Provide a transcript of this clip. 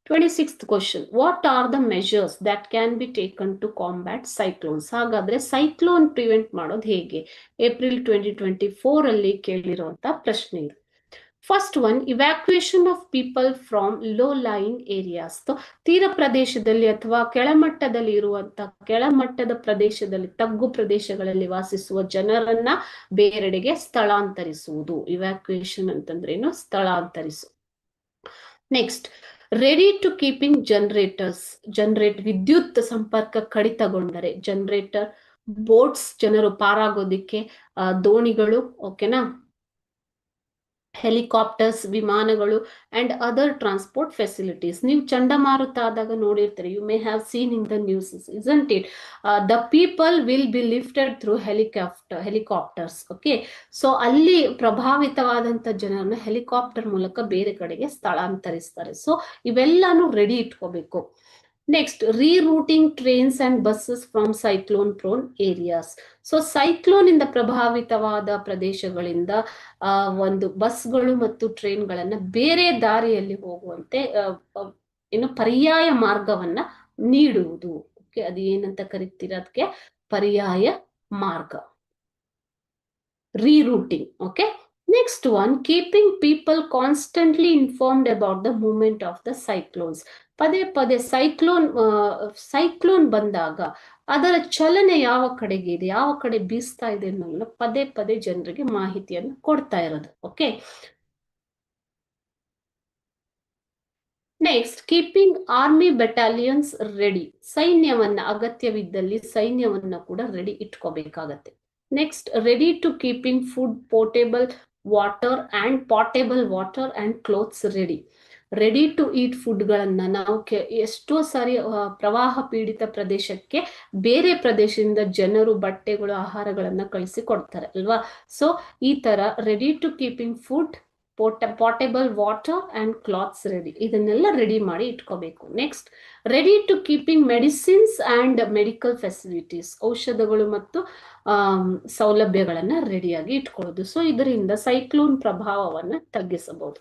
26th question. What are the measures that can be taken to combat cyclones? ಹಾಗಾದ್ರೆ cyclone prevent ಮಾಡೋದು ಹೇಗೆ? April 2024 ಅಲ್ಲಿ ಕೇಳಿರುವಂತ ಪ್ರಶ್ನೆ ಇದು. First one, evacuation of people from low lying areas. ತೀರ ಪ್ರದೇಶದಲ್ಲಿ ಅಥವಾ ಕೆಳಮಟ್ಟದಲ್ಲಿ ಇರುವಂತಹ ಕೆಳಮಟ್ಟದ ಪ್ರದೇಶದಲ್ಲಿ, ತಗ್ಗು ಪ್ರದೇಶಗಳಲ್ಲಿ ವಾಸಿಸುವ ಜನರನ್ನ ಬೇರೆಡೆಗೆ ಸ್ಥಳಾಂತರಿಸುವುದು. ಇವ್ಯಾಕ್ಯುಯೇಷನ್ ಅಂತಂದ್ರೇನು? ಸ್ಥಳಾಂತರಿಸು. Next, ready to keeping generate ವಿದ್ಯುತ್ ಸಂಪರ್ಕ ಕಡಿತಗೊಂಡರೆ ಜನರೇಟರ್, ಬೋಟ್ಸ್ ಜನರು ಪಾರಾಗೋದಿಕ್ಕೆ, ದೋಣಿಗಳು, ಓಕೆನಾ, ಹೆಲಿಕಾಪ್ಟರ್ಸ್ ವಿಮಾನಗಳು ಅಂಡ್ ಅದರ್ ಟ್ರಾನ್ಸ್ಪೋರ್ಟ್ ಫೆಸಿಲಿಟೀಸ್. ನೀವು ಚಂಡಮಾರುತ ಆದಾಗ ನೋಡಿರ್ತೀರಿ, you may have seen in the news, isn't it? The people will be lifted through helicopters. Okay, so ಅಲ್ಲಿ ಪ್ರಭಾವಿತವಾದಂತ ಜನರನ್ನ ಹೆಲಿಕಾಪ್ಟರ್ ಮೂಲಕ ಬೇರೆ ಕಡೆಗೆ ಸ್ಥಳಾಂತರಿಸ್ತಾರೆ. ಸೊ ಇವೆಲ್ಲಾನು ರೆಡಿ ಇಟ್ಕೋಬೇಕು. Next, rerouting trains and buses from cyclone prone areas. So cyclone ಇಂದ ಪ್ರಭಾವಿತವಾದ ಪ್ರದೇಶಗಳಿಂದ ಒಂದು ಬಸ್ಗಳು ಮತ್ತು ಟ್ರೈನ್ಗಳನ್ನ ಬೇರೆ ದಾರಿಯಲ್ಲಿ ಹೋಗುವಂತೆ ಏನು ಪರ್ಯಾಯ ಮಾರ್ಗವನ್ನ ನೀಡುವುದು. ಓಕೆ, ಅದು ಏನಂತ ಕರಿತೀರ? ಅದಕ್ಕೆ ಪರ್ಯಾಯ ಮಾರ್ಗ, rerouting. Okay, next one, keeping people constantly informed about the movement of the cyclones. ಪದೇ ಪದೇ ಸೈಕ್ಲೋನ್ ಬಂದಾಗ ಅದರ ಚಲನೆ ಯಾವ ಕಡೆಗೆ ಇದೆ, ಯಾವ ಕಡೆ ಬೀಸ್ತಾ ಇದೆ ಅನ್ನೋದನ್ನ ಪದೇ ಪದೇ ಜನರಿಗೆ ಮಾಹಿತಿಯನ್ನು ಕೊಡ್ತಾ ಇರೋದು. Okay, next, keeping army battalions ready. ಸೈನ್ಯವನ್ನ ಅಗತ್ಯವಿದ್ದಲ್ಲಿ ಸೈನ್ಯವನ್ನ ಕೂಡ ರೆಡಿ ಇಟ್ಕೋಬೇಕಾಗತ್ತೆ. Next, ready to keeping food, portable water and clothes ready. Ready to eat ಫುಡ್ಗಳನ್ನ ನಾವು ಎಷ್ಟೋ ಸಾರಿ ಪ್ರವಾಹ ಪೀಡಿತ ಪ್ರದೇಶಕ್ಕೆ ಬೇರೆ ಪ್ರದೇಶದಿಂದ ಜನರು ಬಟ್ಟೆಗಳು, ಆಹಾರಗಳನ್ನ ಕಳಿಸಿ ಕೊಡ್ತಾರೆ ಅಲ್ವಾ. ಸೊ ಈ ತರ ready to keeping food, portable water and clothes ready, ಇದನ್ನೆಲ್ಲ ರೆಡಿ ಮಾಡಿ ಇಟ್ಕೋಬೇಕು. Next, ready to keeping medicines and medical facilities. ಔಷಧಗಳು ಮತ್ತು ಸೌಲಭ್ಯಗಳನ್ನ ರೆಡಿಯಾಗಿ ಇಟ್ಕೊಳ್ಳೋದು. ಸೊ ಇದರಿಂದ ಸೈಕ್ಲೋನ್ ಪ್ರಭಾವವನ್ನ ತಗ್ಗಿಸಬಹುದು.